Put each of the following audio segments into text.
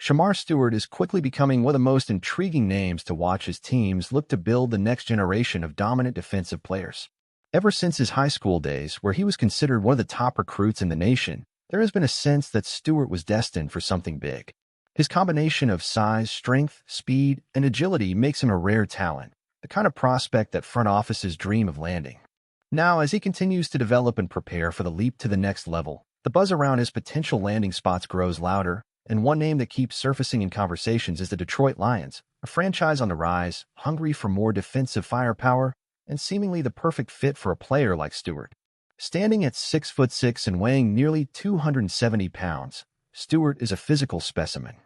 Shemar Stewart is quickly becoming one of the most intriguing names to watch as teams look to build the next generation of dominant defensive players. Ever since his high school days, where he was considered one of the top recruits in the nation, there has been a sense that Stewart was destined for something big. His combination of size, strength, speed, and agility makes him a rare talent, the kind of prospect that front offices dream of landing. Now, as he continues to develop and prepare for the leap to the next level, the buzz around his potential landing spots grows louder, and one name that keeps surfacing in conversations is the Detroit Lions, a franchise on the rise, hungry for more defensive firepower, and seemingly the perfect fit for a player like Stewart. Standing at 6'6" and weighing nearly 270 pounds, Stewart is a physical specimen.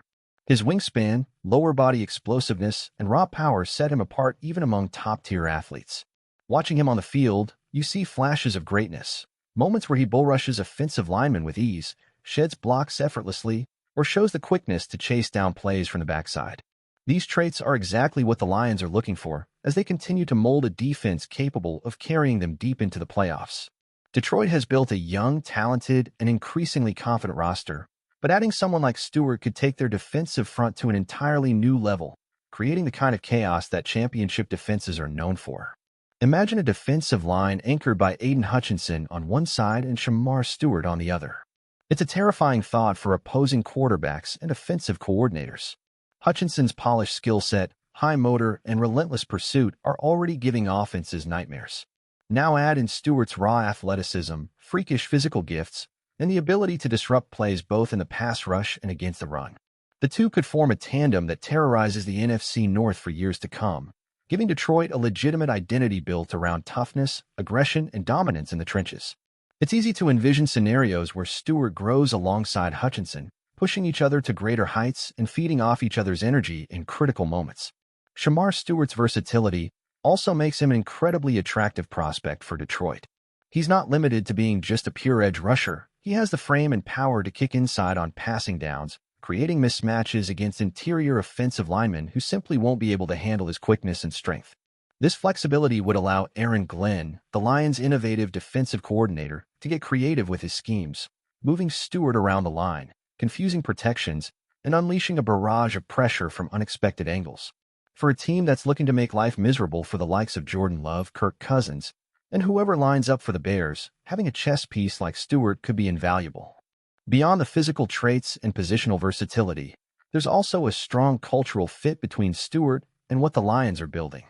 His wingspan, lower body explosiveness, and raw power set him apart even among top-tier athletes. Watching him on the field, you see flashes of greatness, moments where he bull rushes offensive linemen with ease, sheds blocks effortlessly, or shows the quickness to chase down plays from the backside. These traits are exactly what the Lions are looking for as they continue to mold a defense capable of carrying them deep into the playoffs. Detroit has built a young, talented, and increasingly confident roster, but adding someone like Stewart could take their defensive front to an entirely new level, creating the kind of chaos that championship defenses are known for. Imagine a defensive line anchored by Aiden Hutchinson on one side and Shemar Stewart on the other. It's a terrifying thought for opposing quarterbacks and offensive coordinators. Hutchinson's polished skill set, high motor, and relentless pursuit are already giving offenses nightmares. Now add in Stewart's raw athleticism, freakish physical gifts, and the ability to disrupt plays both in the pass rush and against the run. The two could form a tandem that terrorizes the NFC North for years to come, giving Detroit a legitimate identity built around toughness, aggression, and dominance in the trenches. It's easy to envision scenarios where Stewart grows alongside Hutchinson, pushing each other to greater heights and feeding off each other's energy in critical moments. Shemar Stewart's versatility also makes him an incredibly attractive prospect for Detroit. He's not limited to being just a pure edge rusher. He has the frame and power to kick inside on passing downs, creating mismatches against interior offensive linemen who simply won't be able to handle his quickness and strength. This flexibility would allow Aaron Glenn, the Lions' innovative defensive coordinator, to get creative with his schemes, moving Stewart around the line, confusing protections, and unleashing a barrage of pressure from unexpected angles. For a team that's looking to make life miserable for the likes of Jordan Love, Kirk Cousins, and whoever lines up for the Bears, having a chess piece like Stewart could be invaluable. Beyond the physical traits and positional versatility, there's also a strong cultural fit between Stewart and what the Lions are building.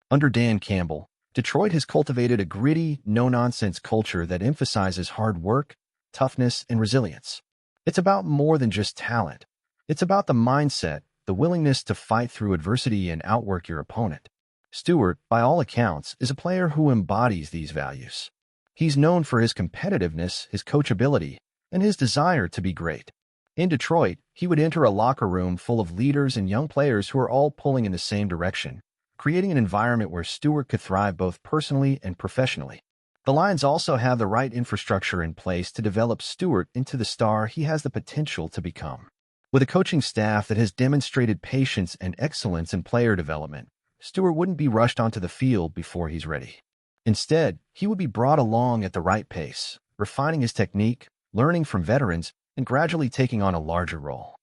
Under Dan Campbell, Detroit has cultivated a gritty, no-nonsense culture that emphasizes hard work, toughness, and resilience. It's about more than just talent. It's about the mindset, the willingness to fight through adversity and outwork your opponent. Stewart, by all accounts, is a player who embodies these values. He's known for his competitiveness, his coachability, and his desire to be great. In Detroit, he would enter a locker room full of leaders and young players who are all pulling in the same direction, creating an environment where Stewart could thrive both personally and professionally. The Lions also have the right infrastructure in place to develop Stewart into the star he has the potential to become. With a coaching staff that has demonstrated patience and excellence in player development, Stewart wouldn't be rushed onto the field before he's ready. Instead, he would be brought along at the right pace, refining his technique, learning from veterans, and gradually taking on a larger role.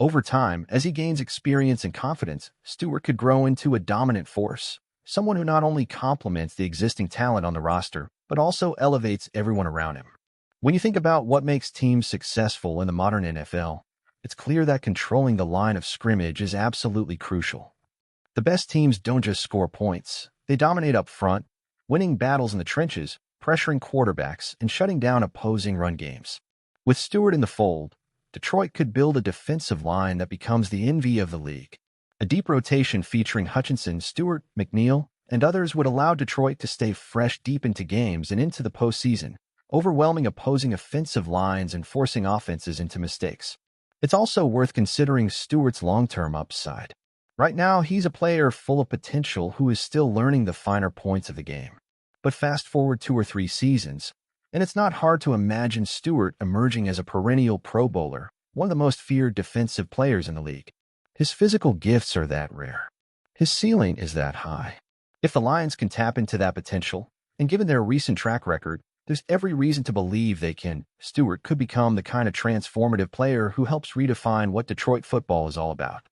Over time, as he gains experience and confidence, Stewart could grow into a dominant force, someone who not only complements the existing talent on the roster, but also elevates everyone around him. When you think about what makes teams successful in the modern NFL, it's clear that controlling the line of scrimmage is absolutely crucial. The best teams don't just score points, they dominate up front, winning battles in the trenches, pressuring quarterbacks, and shutting down opposing run games. With Stewart in the fold, Detroit could build a defensive line that becomes the envy of the league. A deep rotation featuring Hutchinson, Stewart, McNeil, and others would allow Detroit to stay fresh deep into games and into the postseason, overwhelming opposing offensive lines and forcing offenses into mistakes. It's also worth considering Stewart's long-term upside. Right now, he's a player full of potential who is still learning the finer points of the game. But fast forward 2 or 3 seasons, and it's not hard to imagine Stewart emerging as a perennial Pro Bowler, one of the most feared defensive players in the league. His physical gifts are that rare. His ceiling is that high. If the Lions can tap into that potential, and given their recent track record, There's every reason to believe Stewart could become the kind of transformative player who helps redefine what Detroit football is all about.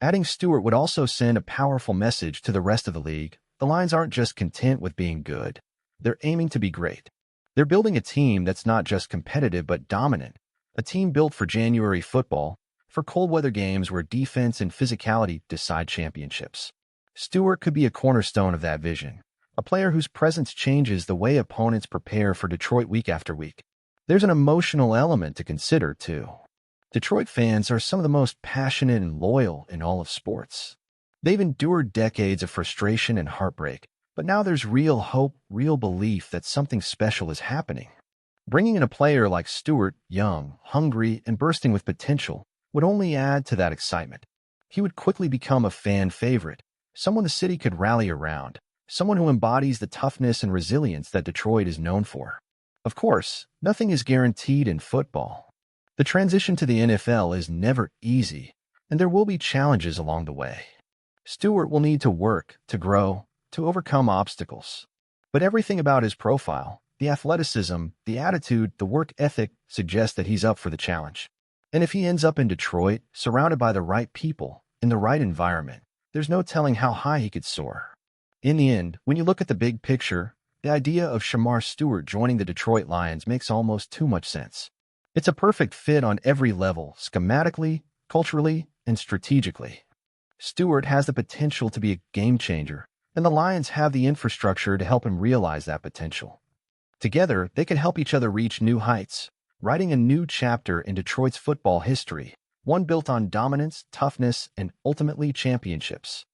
Adding Stewart would also send a powerful message to the rest of the league. The Lions aren't just content with being good. They're aiming to be great. They're building a team that's not just competitive but dominant. A team built for January football, for cold weather games where defense and physicality decide championships. Stewart could be a cornerstone of that vision, a player whose presence changes the way opponents prepare for Detroit week after week. There's an emotional element to consider, too. Detroit fans are some of the most passionate and loyal in all of sports. They've endured decades of frustration and heartbreak, but now there's real hope, real belief that something special is happening. Bringing in a player like Stewart, young, hungry, and bursting with potential, would only add to that excitement. He would quickly become a fan favorite, someone the city could rally around, someone who embodies the toughness and resilience that Detroit is known for. Of course, nothing is guaranteed in football. The transition to the NFL is never easy, and there will be challenges along the way. Stewart will need to work, to grow, to overcome obstacles. But everything about his profile, the athleticism, the attitude, the work ethic, suggests that he's up for the challenge. And if he ends up in Detroit, surrounded by the right people, in the right environment, there's no telling how high he could soar. In the end, when you look at the big picture, the idea of Shemar Stewart joining the Detroit Lions makes almost too much sense. It's a perfect fit on every level, schematically, culturally, and strategically. Stewart has the potential to be a game changer, and the Lions have the infrastructure to help him realize that potential. Together, they can help each other reach new heights, writing a new chapter in Detroit's football history, one built on dominance, toughness, and ultimately championships.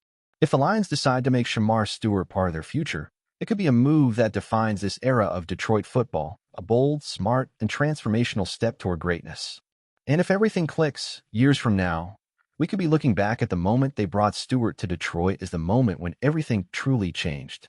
If the Lions decide to make Shemar Stewart part of their future, it could be a move that defines this era of Detroit football, a bold, smart, and transformational step toward greatness. And if everything clicks, years from now, we could be looking back at the moment they brought Stewart to Detroit as the moment when everything truly changed.